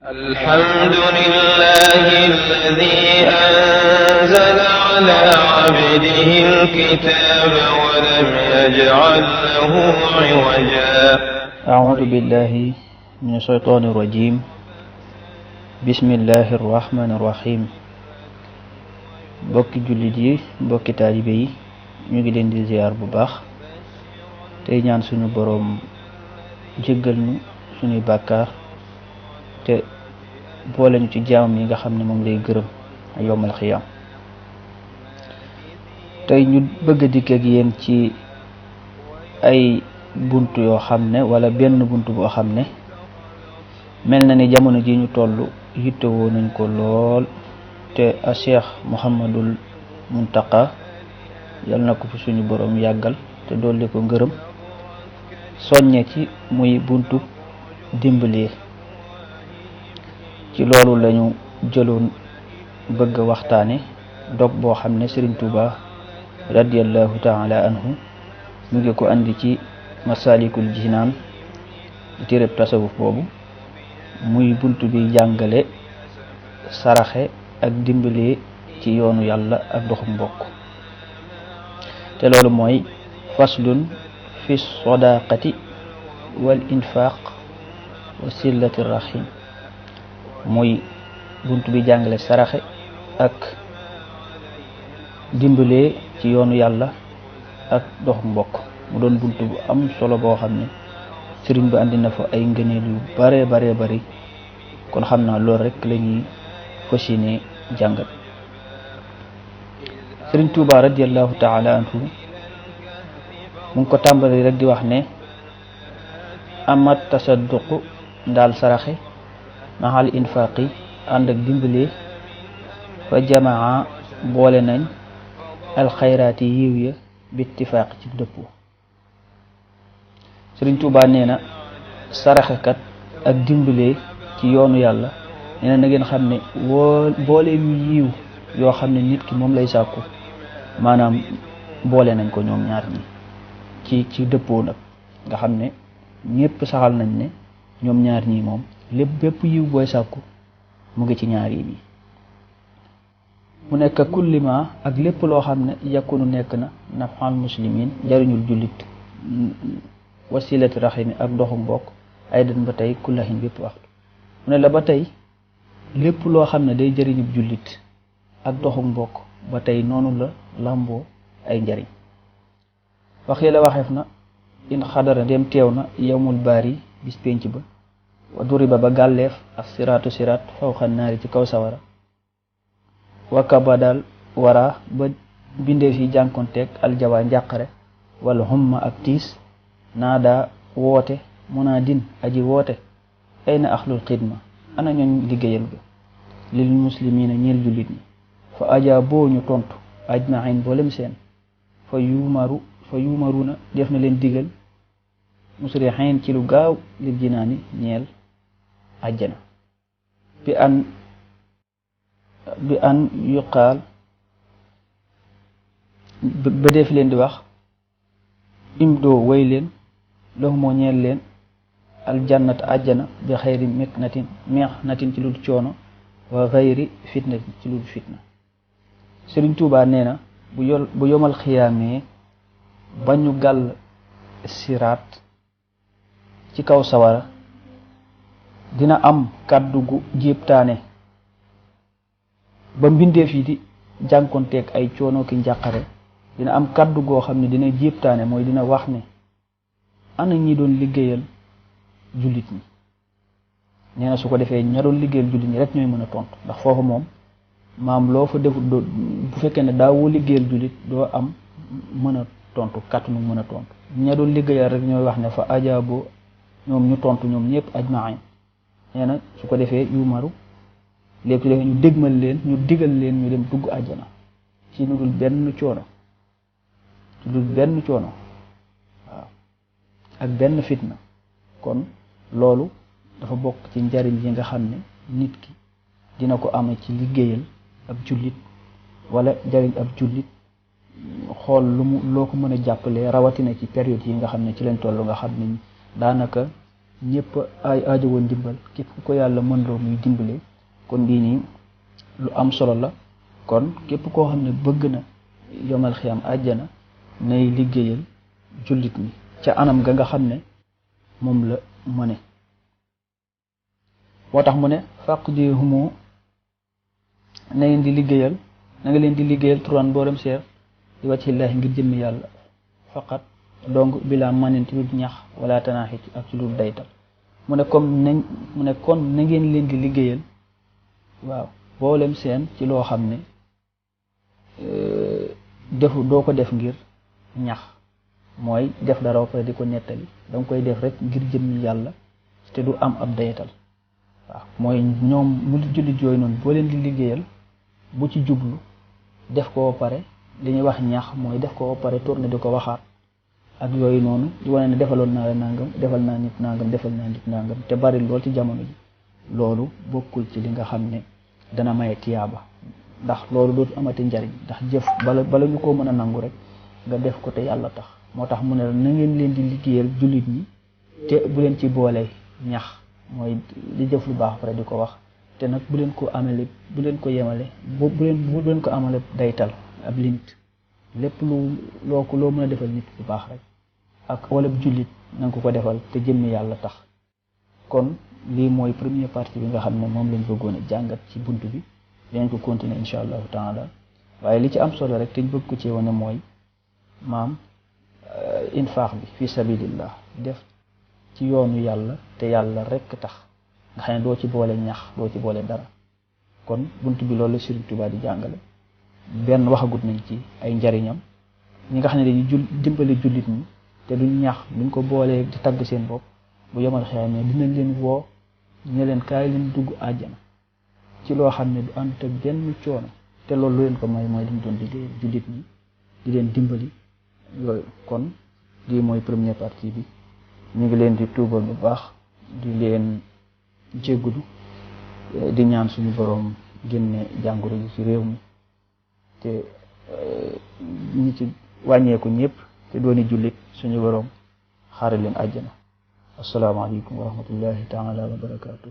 الحمد لله الذي أنزل على عبده الكتاب ولم يجعل له عوجا. أعوذ بالله من الشيطان الرجيم. بسم الله الرحمن الرحيم. bokki jullit yi, bokki taalibe yi, ñu ngi leen di ziar bu baax tey ñaan suñu boroom jéggal ñu suñuy bàkkaar te boole ñu ci jaamam yi nga xam ne moom lay gërëm yowmal xiyaam. tey ñu bëgg a dikk ak yéen ci ay bunt yoo xam ne wala benn bunt boo xam ne mel na ni jamono ji ñu toll yittewoo nañ ko lool te a Cheikh Mouhamadul Muntaqa yal na ko fi suñu boroom yàggal te dolli ko ngërëm soññe ci muy buntu dimbalee. ci loolu lañu jëloon bëgg waxtaane dog boo xam ne Sëriñ Tuuba radiyallahu taala anhu mu ngi ko andi ci Masaalikul Jinaan di téereb tasawuf boobu, muy buntu bi jàngale saraxe ak dimbalee ci yoonu yàlla ak doxu mbokk. te loolu mooy faslun fi sadaqati wal infaq wa sillati rahim, muy buntu bi jàngale saraxe ak dimbalee ci yoonu yàlla ak doxu mbokk. mu doon buntu bu am solo boo xam ne sëriñ bi andi na fa ay ngëneel yu bare bari, kon xam naa loolu rek la ñuy fas yéene jàngat. Sëriñ Tuuba radiyallahu taala anhu mu ngi ko tàmbali rek di wax ne amat tasadduqu ndaal saraxe maxal infaqi ànd ak dimbalee fa jamaa boole nañ alxayraati yiw ya bittifaaq ci dëppoo. Sëriñ Tuuba nee na saraxekat ak dimbalee ci yoonu yàlla nee na ngeen xam ne boole yu yiw yoo xam ne nit ki moom lay sàkku maanaam boole nañ ko ñoom ñaar ñi ci dëppoo nag, nga xam ne ñépp saxal nañ ne ñoom ñaar ñi moom bépp yiw booy sàkku mu ngi ci ñaar yi nii. mu nekk kullima ak lépp loo xam ne yakunu nekk na nafal muslimin jariñul jullit, wasilati rahimi ak doxu mbokk ay dan ba tey kullahin bépp waxtu. mu ne la ba tey lépp loo xam ne day jëriñub jullit ak doxu mbokk ba tey noonu la làmboo ay njariñ. waxee la waxeef na in xadara dem teew na yowmul baari bis pénc ba, wa duriba ba gàlleef ak siraatu siraat fawxa naari ci kaw sawara, wakaba daal wara ba bindeef yi jànkonteeg aljawaa njàqare wala humma ak tiis, naada woote munaadin aji woote ay na axlul xidma ana ñooñ liggéeyal ga lil muslimina ñeel jullit ñi, fa aja boo ñu tontu ajmain boolem seen, fa yumaruna def na leen digal musrixin ci lu gaaw lil jinaani ñeel àjjana, bi an yuqaal ba def leen di wax imdoo way leen lahumoo ñeel leen aljannat àjjana bi xayri mexnatin ci lul coono wa xayri fitna ci lul fitna. Sëriñ Tuubaa nee na bu yomal xiyaamee ba ñu gàll siraat ci kaw sawara, dina am kàddu gu jéebtaane ba mbindeef yi di jànkonteeg ay coono ki njàqare. dina am kàddu goo xam ne dina jéebtaane, mooy dina wax ne ana ñi doon liggéeyal jullit ñi. nee na su ko defee ña doon liggéeyal jullit ñi rek ñooy mën a tontu, ndax foofu moom maam loo fa defut bu fekkee ne daawoo liggéeyal jullit doo am mën a tontu kàttanu mën a tontu. ña doon liggéeyal rek ñooy wax ne fa ajaabo ñoom ñu tontu ñoom ñëpp ajmain. nee na su ko defee yu maru lépp ci defee ñu dégmal leen, ñu digal leen ñu dem dugg àjjana ci lu dul benn coono, waaw, ak benn fitna. kon loolu dafa bokk ci njariñ yi nga xam ne nit ki dina ko ame ci liggéeyal ab jullit wala njariñ ab jullit xool loo ko mën a jàppale, rawatina ci période yi nga xam ne ci lañ toll, nga xam ne daanaka ñëpp ay aajo woon dimbal képp ku ko yàlla mën loo muy dimbale kon lii nii lu am solo la. kon képp koo xam ne bëgg na yomal xiyam àjjana nay liggéeyal jullit ñi ca anam ga nga xam ne moom la mëne. moo tax mu ne faqdihumu na ngeen di liggéeyal na nga leen di liggéeyal turan boolem seer di wàccillaahi ngir jëmmi yàlla faqat donc bila manin ci lu ñax wala tanaaxi ak ci lu daytal mu ne kon na ngeen leen di liggéeyal waaw boolem seen ci loo xam ne doo ko def ngir ñax mooy def dara ba pare di ko nettali danga koy def rek ngir jëmmi yàlla te du am ab dayatal waaw mooy ñoom mu jullit yooyu noonu boo leen di liggéeyal bu ci jublu def ko ba pare li ñuy wax ñax mooy def ko ba pare tourné di ko waxaat ak yooyu noonu di wane ne defaloon naa la nangam defal naa nit nangam defal naa nit nangam te bari lool ci jamono ji loolu bokkul ci li nga xam ne dana maye tiyaaba ndax loolu dootu amati njariñ ndax jëf bala ñu koo mën a nangu rek nga def ko te yàlla tax moo tax mu ne la na ngeen leen di liggéeyal jullit ñi te bu leen ci boole ñax mooy di jëf lu baax pare di ko wax te nag bu leen ko amale bu leen ko yemale bu leen ko amale daytal ab limite lépp loo mën a defal nit bu baax rek ak wala jullit na nga ko defal te jëmmi yàlla tax. kon lii mooy première partie bi nga xam ne moom lañ bëggoon a jàngat ci bunt bi dinañ ko continuer incha allahu taala waaye li ci am solo rek te ñu bëgg ko ci wane mooy maam infaax bi fi sabilillah def ci yoonu yàlla te yàlla rekk tax nga xam ne doo ci boole ñax doo ci boole dara. kon bunt bi loolu la Sëriñ Tuubaa di jàngale benn waxagut nañ ci ay njariñam ñi nga xam ne dañuy dimbali jullit ñi te duñ ñax duñ ko boolee di tagg seen bopp bu yomal xeexam ne dinañ leen woo ñu leen kaay leen dugg àjjana ci loo xam ne du ànd ak benn coono te loolu lu leen ko may mooy dañ doon liggéey jullit ñi di leen dimbali yooyu. kon lii mooy première partie bi ñu ngi leen di tuubal bu baax di leen jéggulu di ñaan suñu boroom génne jàngoro yi ci réew mi te ñi ci wàññeeku ñëpp te dooni jullit suñu boroom xaare leen àjjana. asalaamaaleykum wa rahmatullahi taala wa barakaatu.